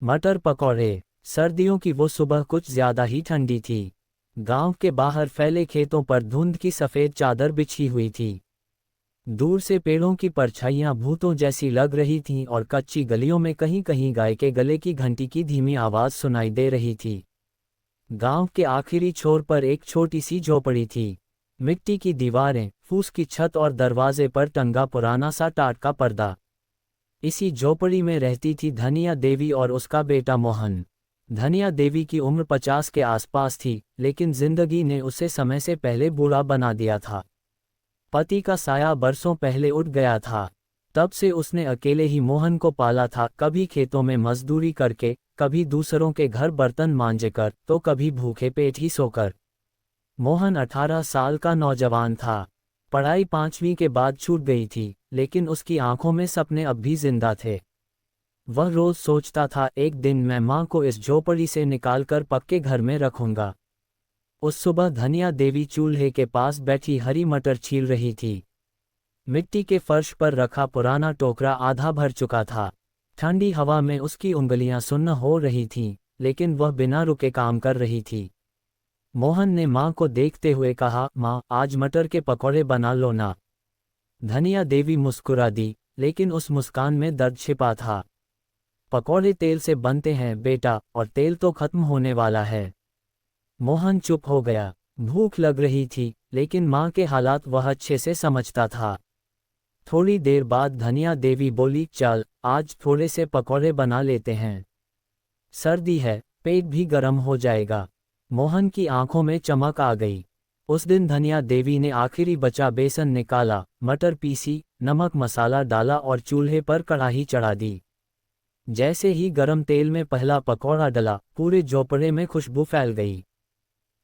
मटर पकौड़े। सर्दियों की वो सुबह कुछ ज्यादा ही ठंडी थी। गांव के बाहर फैले खेतों पर धुंध की सफेद चादर बिछी हुई थी। दूर से पेड़ों की परछाइयां भूतों जैसी लग रही थीं और कच्ची गलियों में कहीं कहीं गाय के गले की घंटी की धीमी आवाज सुनाई दे रही थी। गांव के आखिरी छोर पर एक छोटी सी झोपड़ी थी। मिट्टी की दीवारें, फूस की छत और दरवाजे पर टंगा पुराना सा टाट का पर्दा। इसी झोपड़ी में रहती थी धनिया देवी और उसका बेटा मोहन। धनिया देवी की उम्र 50 के आसपास थी, लेकिन जिंदगी ने उसे समय से पहले बूढ़ा बना दिया था। पति का साया बरसों पहले उठ गया था। तब से उसने अकेले ही मोहन को पाला था, कभी खेतों में मजदूरी करके, कभी दूसरों के घर बर्तन मांजकर, तो कभी भूखे पेट ही सोकर। मोहन 18 साल का नौजवान था। पढ़ाई 5वीं के बाद छूट गई थी, लेकिन उसकी आंखों में सपने अब भी जिंदा थे। वह रोज सोचता था, एक दिन मैं मां को इस झोपड़ी से निकालकर पक्के घर में रखूंगा। उस सुबह धनिया देवी चूल्हे के पास बैठी हरी मटर छील रही थी। मिट्टी के फर्श पर रखा पुराना टोकरा आधा भर चुका था। ठंडी हवा में उसकी उंगलियां सुन्न हो रही थीं, लेकिन वह बिना रुके काम कर रही थी। मोहन ने मां को देखते हुए कहा, मां, आज मटर के पकौड़े बना लो ना। धनिया देवी मुस्कुरा दी, लेकिन उस मुस्कान में दर्द छिपा था। पकौड़े तेल से बनते हैं बेटा, और तेल तो खत्म होने वाला है। मोहन चुप हो गया। भूख लग रही थी, लेकिन मां के हालात वह अच्छे से समझता था। थोड़ी देर बाद धनिया देवी बोली, चल, आज थोड़े से पकौड़े बना लेते हैं। सर्दी है, पेट भी गर्म हो जाएगा। मोहन की आंखों में चमक आ गई। उस दिन धनिया देवी ने आखिरी बचा बेसन निकाला, मटर पीसी, नमक मसाला डाला और चूल्हे पर कढ़ाई चढ़ा दी। जैसे ही गरम तेल में पहला पकौड़ा डला, पूरे झोपड़े में खुशबू फैल गई।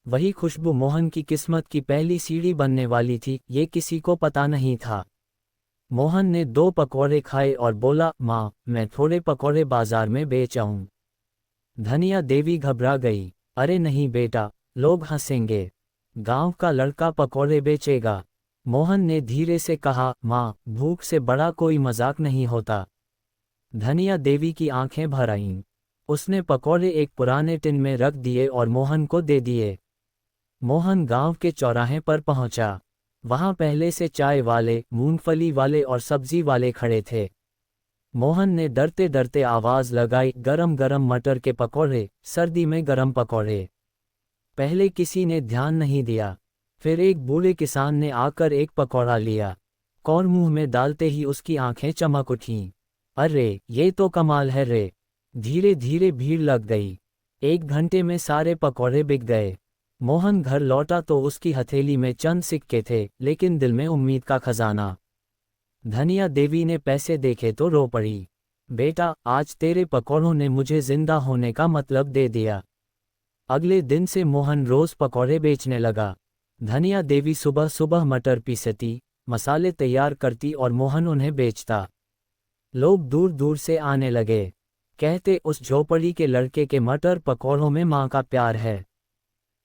वही खुशबू मोहन की किस्मत की पहली सीढ़ी बनने वाली थी, ये किसी को पता नहीं था। मोहन ने 2 पकौड़े खाए और बोला, माँ, मैं थोड़े पकौड़े बाजार में बेच आऊं। धनिया देवी घबरा गई। अरे नहीं बेटा, लोग हंसेंगे। गांव का लड़का पकौड़े बेचेगा। मोहन ने धीरे से कहा, माँ, भूख से बड़ा कोई मजाक नहीं होता। धनिया देवी की आंखें भर आईं। उसने पकौड़े एक पुराने टिन में रख दिए और मोहन को दे दिए। मोहन गांव के चौराहे पर पहुंचा। वहां पहले से चाय वाले, मूंगफली वाले और सब्जी वाले खड़े थे। मोहन ने डरते डरते आवाज लगाई, गरम गरम मटर के पकौड़े, सर्दी में गरम पकौड़े। पहले किसी ने ध्यान नहीं दिया। फिर एक बूढ़े किसान ने आकर एक पकौड़ा लिया। और मुंह में डालते ही उसकी आंखें चमक उठीं। अरे, ये तो कमाल है रे। धीरे धीरे भीड़ लग गई। 1 घंटे में सारे पकौड़े बिक गए। मोहन घर लौटा तो उसकी हथेली में चंद सिक्के थे, लेकिन दिल में उम्मीद का खजाना। धनिया देवी ने पैसे देखे तो रो पड़ी। बेटा, आज तेरे पकौड़ों ने मुझे जिंदा होने का मतलब दे दिया। अगले दिन से मोहन रोज पकौड़े बेचने लगा। धनिया देवी सुबह सुबह मटर पीसती, मसाले तैयार करती और मोहन उन्हें बेचता। लोग दूर दूर से आने लगे। कहते, उस झोपड़ी के लड़के के मटर पकौड़ों में माँ का प्यार है।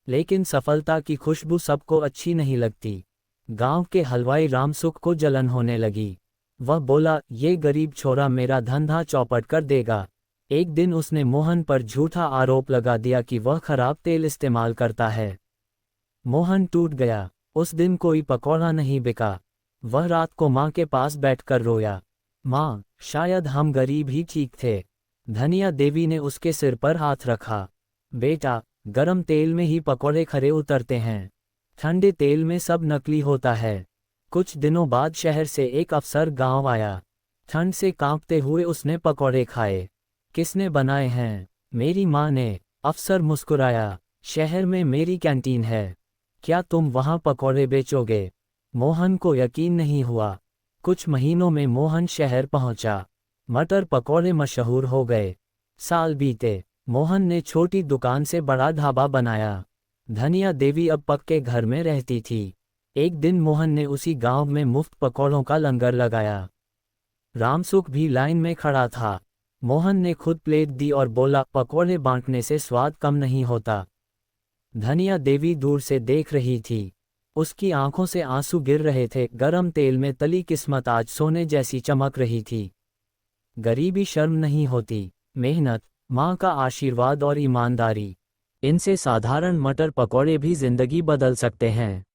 लेकिन सफलता की खुशबू सबको अच्छी नहीं लगती। गांव के हलवाई रामसुख को जलन होने लगी। वह बोला, ये गरीब छोरा मेरा धंधा चौपट कर देगा। एक दिन उसने मोहन पर झूठा आरोप लगा दिया कि वह खराब तेल इस्तेमाल करता है। मोहन टूट गया। उस दिन कोई पकौड़ा नहीं बिका। वह रात को माँ के पास बैठकर रोया। माँ, शायद हम गरीब ही ठीक थे। धनिया देवी ने उसके सिर पर हाथ रखा। बेटा, गरम तेल में ही पकौड़े खरे उतरते हैं। ठंडे तेल में सब नकली होता है। कुछ दिनों बाद शहर से एक अफसर गांव आया। ठंड से कांपते हुए उसने पकौड़े खाए। किसने बनाए हैं? मेरी माँ ने। अफसर मुस्कुराया। शहर में मेरी कैंटीन है। क्या तुम वहां पकौड़े बेचोगे? मोहन को यकीन नहीं हुआ। कुछ महीनों में मोहन शहर पहुंचा। मटर पकौड़े मशहूर हो गए। साल बीते। मोहन ने छोटी दुकान से बड़ा ढाबा बनाया। धनिया देवी अब पक्के घर में रहती थी। एक दिन मोहन ने उसी गांव में मुफ्त पकौड़ों का लंगर लगाया। रामसुख भी लाइन में खड़ा था। मोहन ने खुद प्लेट दी और बोला, पकौड़े बांटने से स्वाद कम नहीं होता। धनिया देवी दूर से देख रही थी। उसकी आंखों से आंसू गिर रहे थे। गरम तेल में तली किस्मत आज सोने जैसी चमक रही थी। गरीबी शर्म नहीं होती, मेहनत, माँ का आशीर्वाद और ईमानदारी, इनसे साधारण मटर पकौड़े भी जिंदगी बदल सकते हैं।